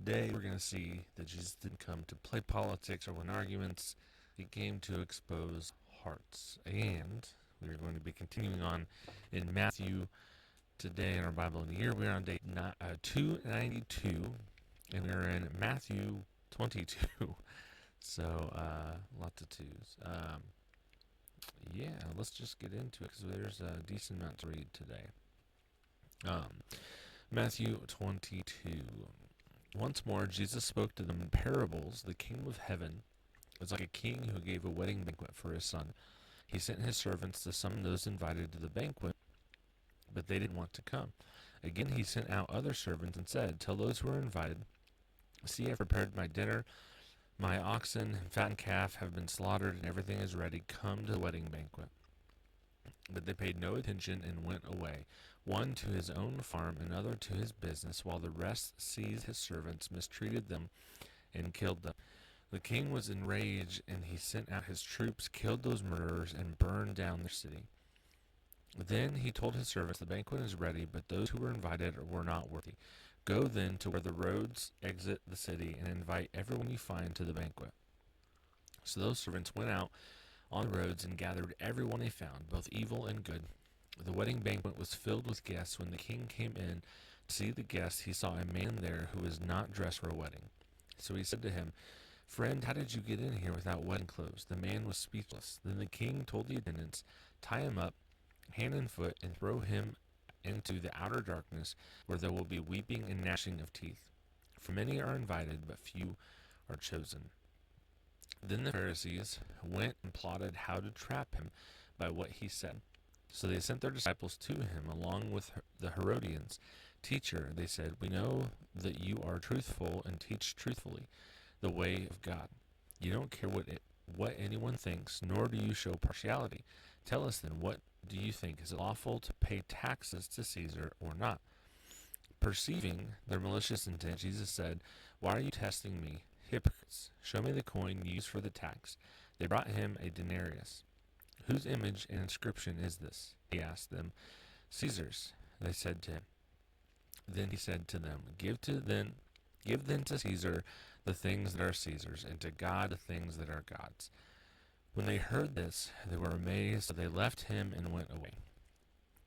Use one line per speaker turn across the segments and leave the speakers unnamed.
Today we're going to see that Jesus didn't come to play politics or win arguments. He came to expose hearts. And we're going to be continuing on in Matthew today in our Bible in the year. We're on day 292, and we're in Matthew 22. So, lots of twos. Let's just get into it because there's a decent amount to read today. Matthew 22. Once more, Jesus spoke to them in parables. The kingdom of heaven was like a king who gave a wedding banquet for his son. He sent his servants to summon those invited to the banquet, but they didn't want to come. Again, he sent out other servants and said, "Tell those who are invited, see, I've prepared my dinner. My oxen and fattened calf have been slaughtered, and everything is ready. Come to the wedding banquet." But they paid no attention and went away, one to his own farm, another to his business, while the rest seized his servants, mistreated them, and killed them. The king was enraged, and he sent out his troops, killed those murderers, and burned down their city. Then he told his servants, "The banquet is ready, but those who were invited were not worthy. Go then to where the roads exit the city, and invite everyone you find to the banquet." So those servants went out on the roads and gathered everyone they found, both evil and good. The wedding banquet was filled with guests. When the king came in to see the guests, he saw a man there who was not dressed for a wedding. So he said to him, "Friend, how did you get in here without wedding clothes?" The man was speechless. Then the king told the attendants, "Tie him up, hand and foot, and throw him into the outer darkness, where there will be weeping and gnashing of teeth. For many are invited, but few are chosen." Then the Pharisees went and plotted how to trap him by what he said. So they sent their disciples to him along with the Herodians. "Teacher," they said, "we know that you are truthful and teach truthfully the way of God. You don't care what anyone thinks, nor do you show partiality. Tell us then, what do you think? Is it lawful to pay taxes to Caesar or not?" Perceiving their malicious intent, Jesus said, "Why are you testing me? Hypocrites, show me the coin used for the tax." They brought him a denarius. "Whose image and inscription is this?" he asked them. "Caesar's," they said to him. Then he said to them, Give then to Caesar the things that are Caesar's, and to God the things that are God's." When they heard this, they were amazed, so they left him and went away.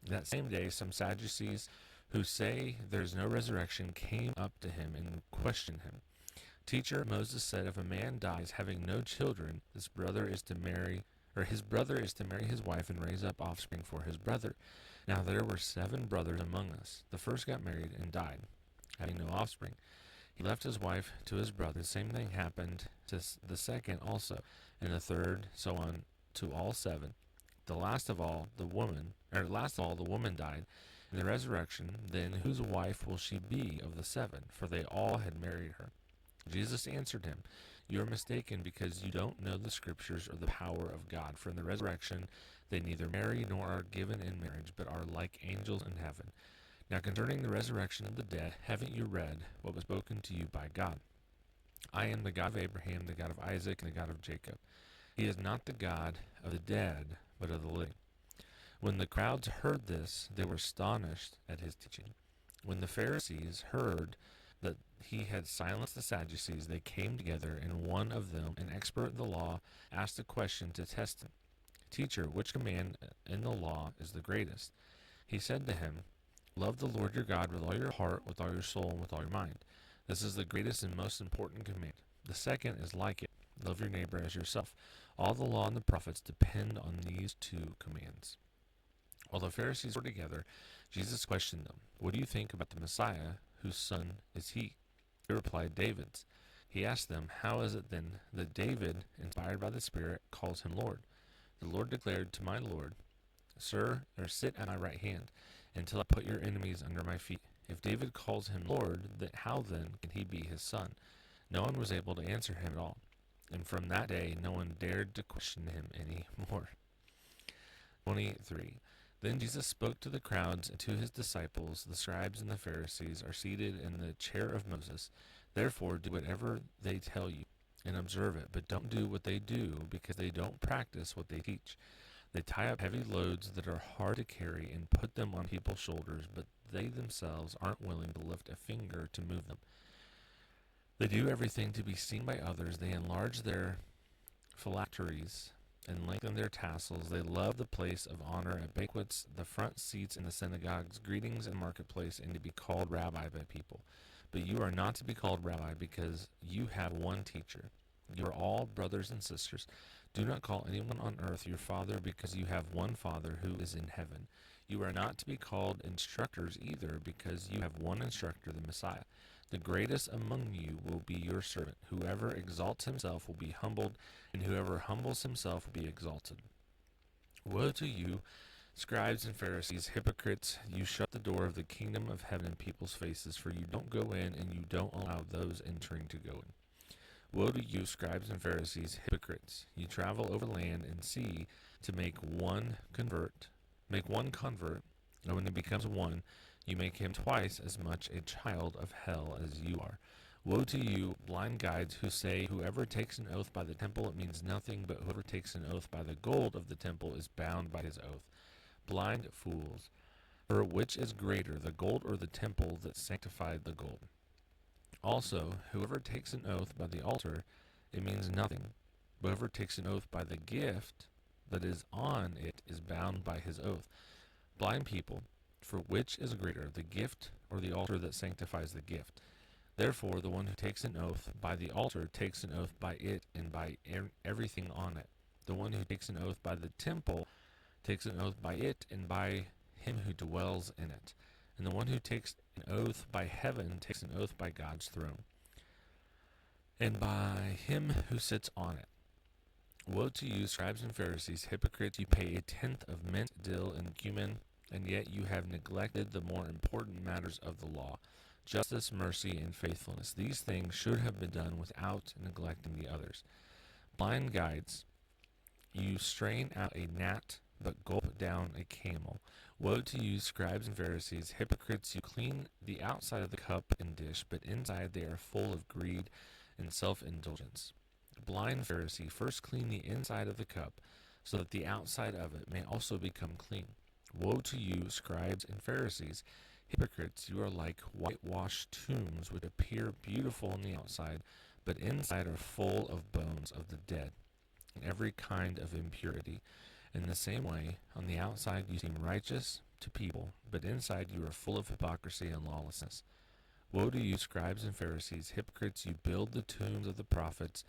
That same day, some Sadducees who say there's no resurrection came up to him and questioned him. "Teacher, Moses said if a man dies having no children, his brother is to marry his wife and raise up offspring for his brother. Now there were 7 brothers among us. The first got married and died, having no offspring. He left his wife to his brother. The same thing happened to the second also, and the third, so on to all 7. Last of all, the woman died. In the resurrection, then whose wife will she be of the 7? For they all had married her." Jesus answered him, "You are mistaken, because you don't know the Scriptures or the power of God. For in the resurrection they neither marry nor are given in marriage, but are like angels in heaven. Now concerning the resurrection of the dead, haven't you read what was spoken to you by God? I am the God of Abraham, the God of Isaac, and the God of Jacob. He is not the God of the dead, but of the living." When the crowds heard this, they were astonished at his teaching. When the Pharisees heard that he had silenced the Sadducees, they came together, and one of them, an expert in the law, asked a question to test him. "Teacher, which command in the law is the greatest?" He said to him, "Love the Lord your God with all your heart, with all your soul, and with all your mind. This is the greatest and most important command. The second is like it. Love your neighbor as yourself. All the law and the prophets depend on these 2 commands." While the Pharisees were together, Jesus questioned them, "What do you think about the Messiah? Whose son is he?" They replied, "David's." He asked them, "How is it then that David, inspired by the Spirit, calls him Lord? The Lord declared to my Lord, sit at my right hand, until I put your enemies under my feet. If David calls him Lord, how then can he be his son?" No one was able to answer him at all, and from that day no one dared to question him any more. 23. Then Jesus spoke to the crowds and to his disciples. "The scribes and the Pharisees are seated in the chair of Moses. Therefore do whatever they tell you, and observe it, but don't do what they do, because they don't practice what they teach. They tie up heavy loads that are hard to carry and put them on people's shoulders, but they themselves aren't willing to lift a finger to move them. They do everything to be seen by others. They enlarge their phylacteries and lengthen their tassels. They love the place of honor at banquets, the front seats in the synagogues, greetings in the marketplace, and to be called rabbi by people. But you are not to be called rabbi because you have one teacher. You are all brothers and sisters. Do not call anyone on earth your father because you have one Father who is in heaven. You are not to be called instructors either because you have one instructor, the Messiah. The greatest among you will be your servant. Whoever exalts himself will be humbled, and whoever humbles himself will be exalted. Woe to you, scribes and Pharisees, hypocrites! You shut the door of the kingdom of heaven in people's faces, for you don't go in, and you don't allow those entering to go in. Woe to you, scribes and Pharisees, hypocrites! You travel over land and sea to make one convert, and when he becomes one, you make him twice as much a child of hell as you are. Woe to you, blind guides, who say, whoever takes an oath by the temple, it means nothing, but whoever takes an oath by the gold of the temple is bound by his oath. Blind fools! For which is greater, the gold or the temple that sanctified the gold? Also, whoever takes an oath by the altar, it means nothing, but whoever takes an oath by the gift that is on it is bound by his oath. Blind people! For which is greater, the gift or the altar that sanctifies the gift? Therefore, the one who takes an oath by the altar takes an oath by it and by everything on it. The one who takes an oath by the temple takes an oath by it and by him who dwells in it. And the one who takes an oath by heaven takes an oath by God's throne and by him who sits on it. Woe to you, scribes and Pharisees, hypocrites! You pay a tenth of mint, dill, and cumin, and yet you have neglected the more important matters of the law, justice, mercy, and faithfulness. These things should have been done without neglecting the others. Blind guides! You strain out a gnat, but gulp down a camel. Woe to you, scribes and Pharisees, hypocrites! You clean the outside of the cup and dish, but inside they are full of greed and self-indulgence. Blind Pharisee, first clean the inside of the cup, so that the outside of it may also become clean. Woe to you, scribes and Pharisees, hypocrites! You are like whitewashed tombs, which appear beautiful on the outside, but inside are full of bones of the dead, and every kind of impurity. In the same way, on the outside you seem righteous to people, but inside you are full of hypocrisy and lawlessness. Woe to you, scribes and Pharisees, hypocrites! You build the tombs of the prophets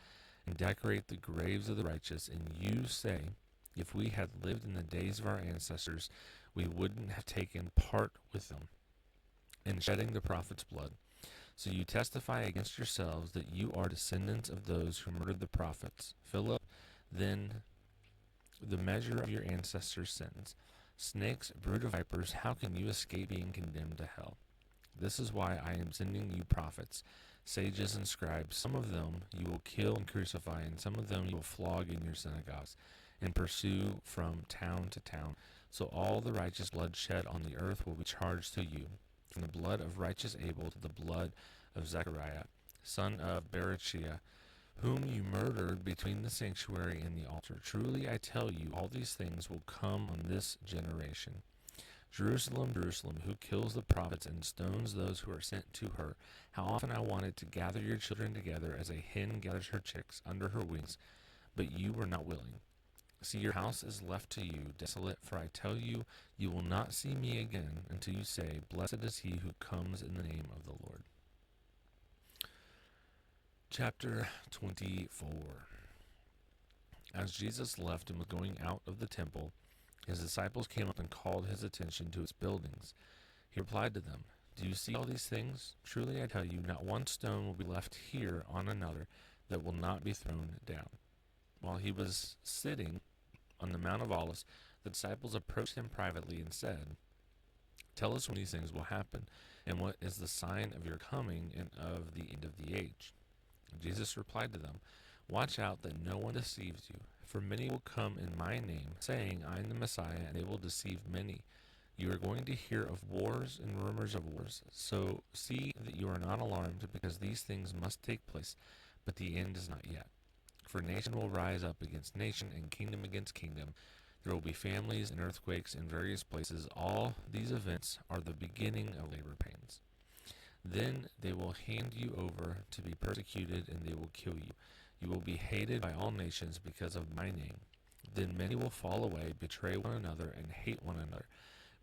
and decorate the graves of the righteous, and you say, if we had lived in the days of our ancestors, we wouldn't have taken part with them in shedding the prophets' blood. So you testify against yourselves that you are descendants of those who murdered the prophets. Fill up, then, the measure of your ancestors' sins. Snakes, brood of vipers, how can you escape being condemned to hell? This is why I am sending you prophets, sages and scribes. Some of them you will kill and crucify, and some of them you will flog in your synagogues and pursue from town to town. So all the righteous blood shed on the earth will be charged to you, from the blood of righteous Abel to the blood of Zechariah, son of Berechiah, whom you murdered between the sanctuary and the altar. Truly I tell you, all these things will come on this generation. Jerusalem, Jerusalem, who kills the prophets and stones those who are sent to her. How often I wanted to gather your children together as a hen gathers her chicks under her wings, but you were not willing. See, your house is left to you desolate, for I tell you, you will not see me again until you say, blessed is he who comes in the name of the Lord. Chapter 24. As Jesus left and was going out of the temple, his disciples came up and called his attention to its buildings. He replied to them, do you see all these things? Truly I tell you, not one stone will be left here on another that will not be thrown down. While he was sitting on the Mount of Olives, the disciples approached him privately and said, tell us when these things will happen, and what is the sign of your coming and of the end of the age? Jesus replied to them, watch out that no one deceives you, for many will come in my name, saying, I am the Messiah, and they will deceive many. You are going to hear of wars and rumors of wars, so see that you are not alarmed, because these things must take place, but the end is not yet. For nation will rise up against nation, and kingdom against kingdom. There will be famines and earthquakes in various places. All these events are the beginning of labor pains. Then they will hand you over to be persecuted, and they will kill you. You will be hated by all nations because of my name. Then many will fall away, betray one another, and hate one another.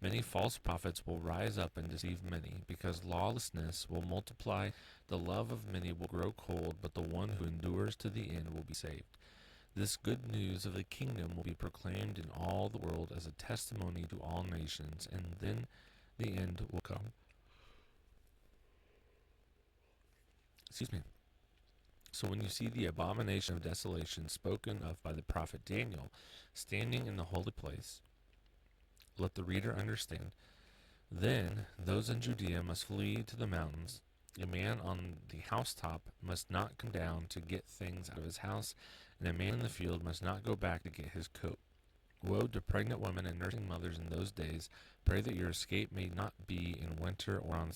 Many false prophets will rise up and deceive many, because lawlessness will multiply. The love of many will grow cold, but the one who endures to the end will be saved. This good news of the kingdom will be proclaimed in all the world as a testimony to all nations, and then the end will come. Excuse me. So when you see the abomination of desolation spoken of by the prophet Daniel standing in the holy place, let the reader understand. Then those in Judea must flee to the mountains. A man on the housetop must not come down to get things out of his house, and a man in the field must not go back to get his coat. Woe to pregnant women and nursing mothers in those days. Pray that your escape may not be in winter or on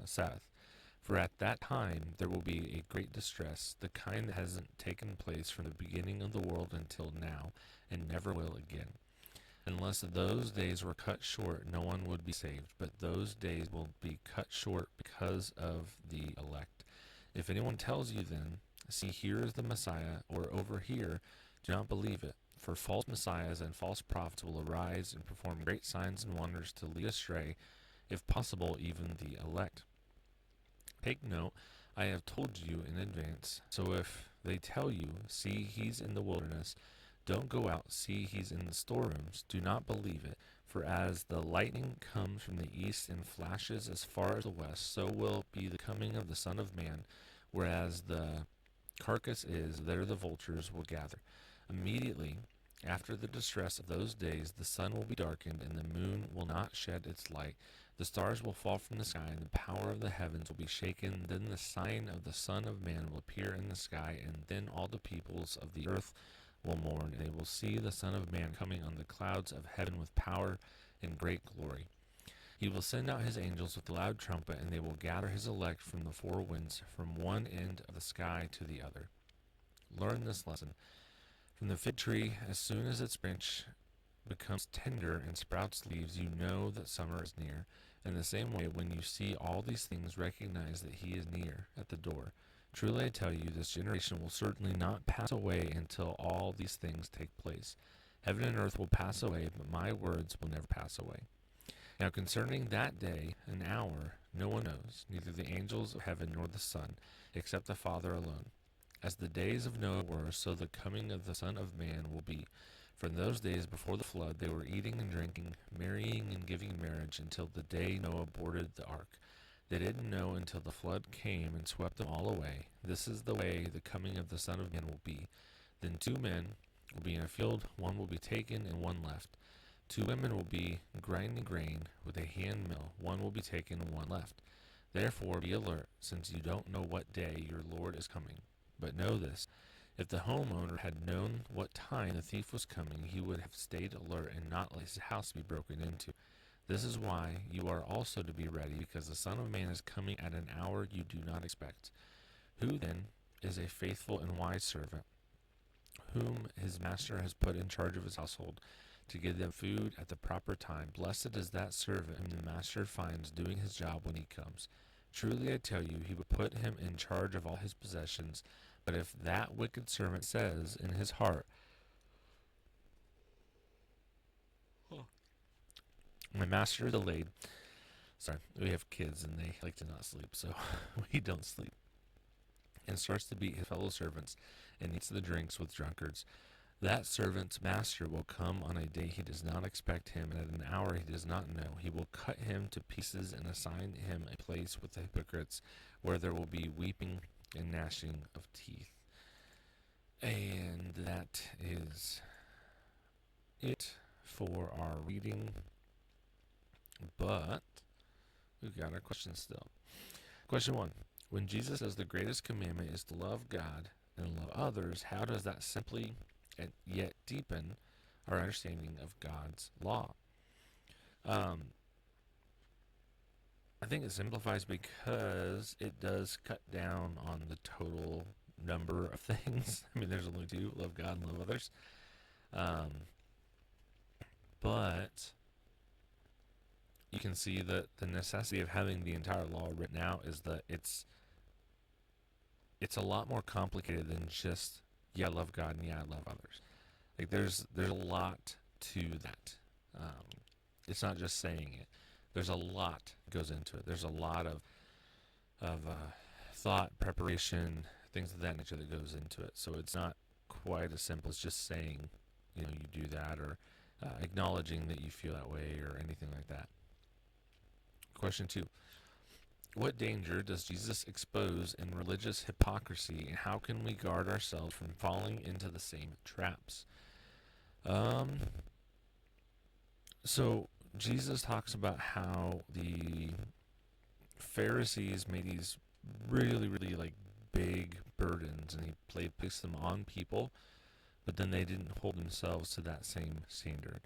Sabbath. For at that time there will be a great distress, the kind that hasn't taken place from the beginning of the world until now, and never will again. Unless those days were cut short, no one would be saved, but those days will be cut short because of the elect. If anyone tells you then, see, here is the Messiah, or over here, do not believe it. For false messiahs and false prophets will arise and perform great signs and wonders to lead astray, if possible, even the elect. Take note, I have told you in advance. So if they tell you, see, he's in the wilderness, don't go out, see, he's in the storerooms, do not believe it. For as the lightning comes from the east and flashes as far as the west, so will be the coming of the Son of Man. Whereas the carcass is, there the vultures will gather. Immediately after the distress of those days, the sun will be darkened, and the moon will not shed its light. The stars will fall from the sky, and the power of the heavens will be shaken. Then the sign of the Son of Man will appear in the sky, and then all the peoples of the earth will mourn, and they will see the Son of Man coming on the clouds of heaven with power and great glory. He will send out his angels with a loud trumpet, and they will gather his elect from the four winds, from one end of the sky to the other. Learn this lesson. From the fig tree, as soon as its branch becomes tender and sprouts leaves, you know that summer is near. In the same way, when you see all these things, recognize that he is near, at the door. Truly I tell you, this generation will certainly not pass away until all these things take place. Heaven and earth will pass away, but my words will never pass away. Now concerning that day and hour, no one knows, neither the angels of heaven nor the Son, except the Father alone. As the days of Noah were, so the coming of the Son of Man will be. For in those days before the flood, they were eating and drinking, marrying and giving marriage, until the day Noah boarded the ark. They didn't know until the flood came and swept them all away. This is the way the coming of the Son of Man will be. Then 2 men will be in a field, one will be taken and one left. 2 women will be grinding grain with a hand mill, one will be taken and one left. Therefore be alert, since you don't know what day your Lord is coming. But know this, if the homeowner had known what time the thief was coming, he would have stayed alert and not let his house be broken into. This is why you are also to be ready, because the Son of Man is coming at an hour you do not expect. Who then is a faithful and wise servant, whom his master has put in charge of his household, to give them food at the proper time? Blessed is that servant whom the master finds doing his job when he comes. Truly I tell you, he would put him in charge of all his possessions. But if that wicked servant says in his heart, my master is delayed. Sorry, we have kids and they like to not sleep, so we don't sleep. And starts to beat his fellow servants and eats the drinks with drunkards. That servant's master will come on a day he does not expect him, and at an hour he does not know. He will cut him to pieces and assign him a place with the hypocrites, where there will be weeping and gnashing of teeth. And that is it for our reading. But we've got our question still. Question 1. When Jesus says the greatest commandment is to love God and love others, how does that simply and yet deepen our understanding of God's law? I think it simplifies because it does cut down on the total number of things. I mean, there's only 2, love God and love others. But you can see that the necessity of having the entire law written out is that it's a lot more complicated than just, yeah, I love God and yeah, I love others. Like there's a lot to that. It's not just saying it. There's a lot goes into it. There's a lot of thought, preparation, things of that nature that goes into it. So it's not quite as simple as just saying, you do that, or acknowledging that you feel that way or anything like that. Question 2. What danger does Jesus expose in religious hypocrisy, and how can we guard ourselves from falling into the same traps? So Jesus talks about how the Pharisees made these really, really like big burdens, and he placed them on people, but then they didn't hold themselves to that same standard.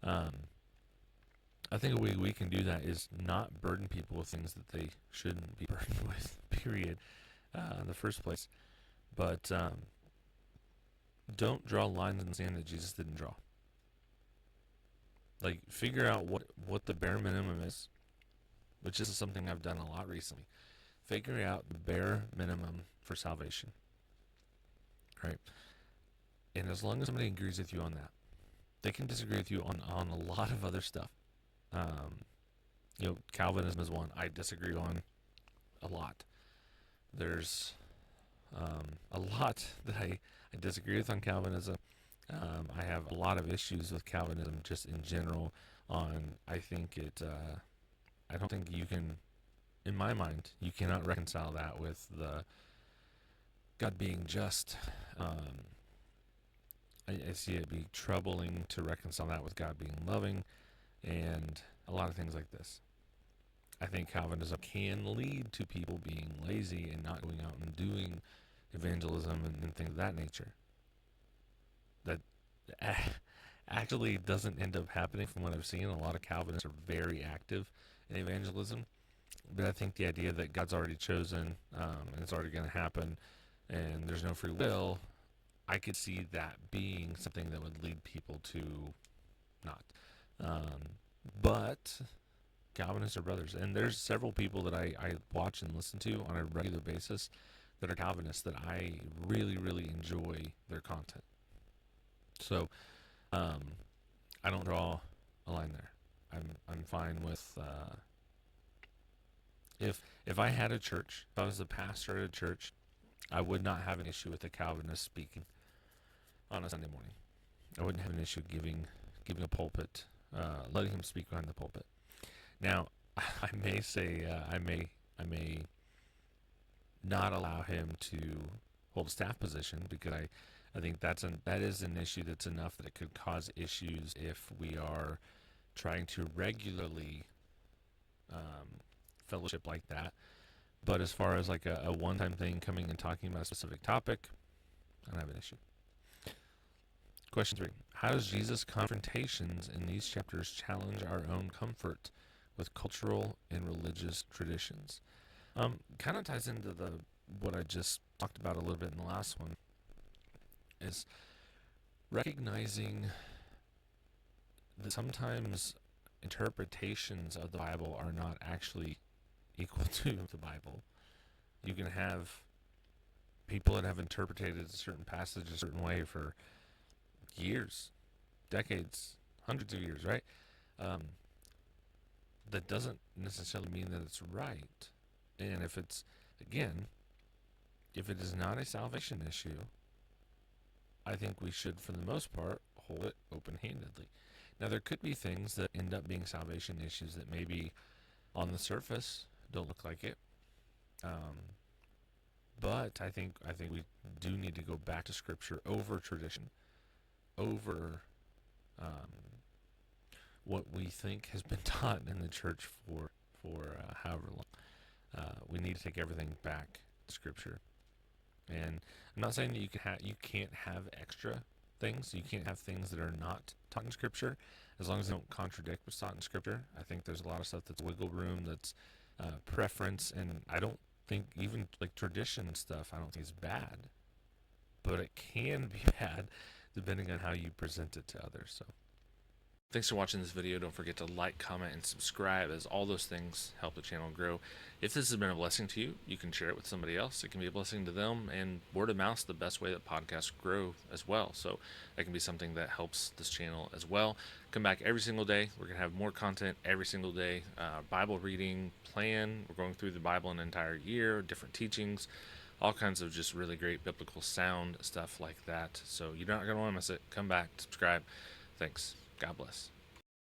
I think a way we can do that is not burden people with things that they shouldn't be burdened with, period, in the first place. But don't draw lines in the sand that Jesus didn't draw. Like, figure out what the bare minimum is, which is something I've done a lot recently. Figure out the bare minimum for salvation, right? And as long as somebody agrees with you on that, they can disagree with you on a lot of other stuff. Calvinism is one I disagree on a lot. There's a lot that I disagree with on Calvinism. I have a lot of issues with Calvinism just in general. I don't think you can, in my mind, you cannot reconcile that with the God being just. I see it be troubling to reconcile that with God being loving, and a lot of things like this. I think Calvinism can lead to people being lazy and not going out and doing evangelism and things of that nature. That actually doesn't end up happening from what I've seen. A lot of Calvinists are very active in evangelism, but I think the idea that God's already chosen and it's already going to happen and there's no free will, I could see that being something that would lead people to not. But Calvinists are brothers, and there's several people that I watch and listen to on a regular basis that are Calvinists that I really, really enjoy their content. So I don't draw a line there. I'm fine with if I had a church, if I was the pastor at a church, I would not have an issue with a Calvinist speaking on a Sunday morning. I wouldn't have an issue giving a pulpit, letting him speak behind the pulpit. Now, I may say I may not allow him to hold a staff position, because I think that is an issue that's enough that it could cause issues if we are trying to regularly fellowship like that. But as far as like a one-time thing, coming and talking about a specific topic, I don't have an issue. Question 3. How does Jesus' confrontations in these chapters challenge our own comfort with cultural and religious traditions? Kind of ties into what I just talked about a little bit in the last one, is recognizing that sometimes interpretations of the Bible are not actually equal to the Bible. You can have people that have interpreted a certain passage a certain way for years, decades, hundreds of years, right? That doesn't necessarily mean that it's right. And if it is not a salvation issue, I think we should, for the most part, hold it open-handedly. Now, there could be things that end up being salvation issues that maybe on the surface don't look like it. But I think we do need to go back to Scripture over tradition, over what we think has been taught in the church for however long. We need to take everything back to Scripture. And I'm not saying that you can't have extra things. You can't have things that are not taught in Scripture, as long as they don't contradict what's taught in Scripture. I think there's a lot of stuff that's wiggle room, that's preference, and I don't think even like tradition stuff, I don't think is bad, but it can be bad depending on how you present it to others. So Thanks for watching this video. Don't forget to like, comment, and subscribe, as all those things help the channel grow. If this has been a blessing to you, you can share it with somebody else. It can be a blessing to them, and word of mouth is the best way that podcasts grow as well. So that can be something that helps this channel as well. Come back every single day. We're going to have more content every single day. Bible reading plan. We're going through the Bible an entire year, different teachings, all kinds of just really great biblical sound stuff like that. So you're not going to want to miss it. Come back, subscribe. Thanks. God bless.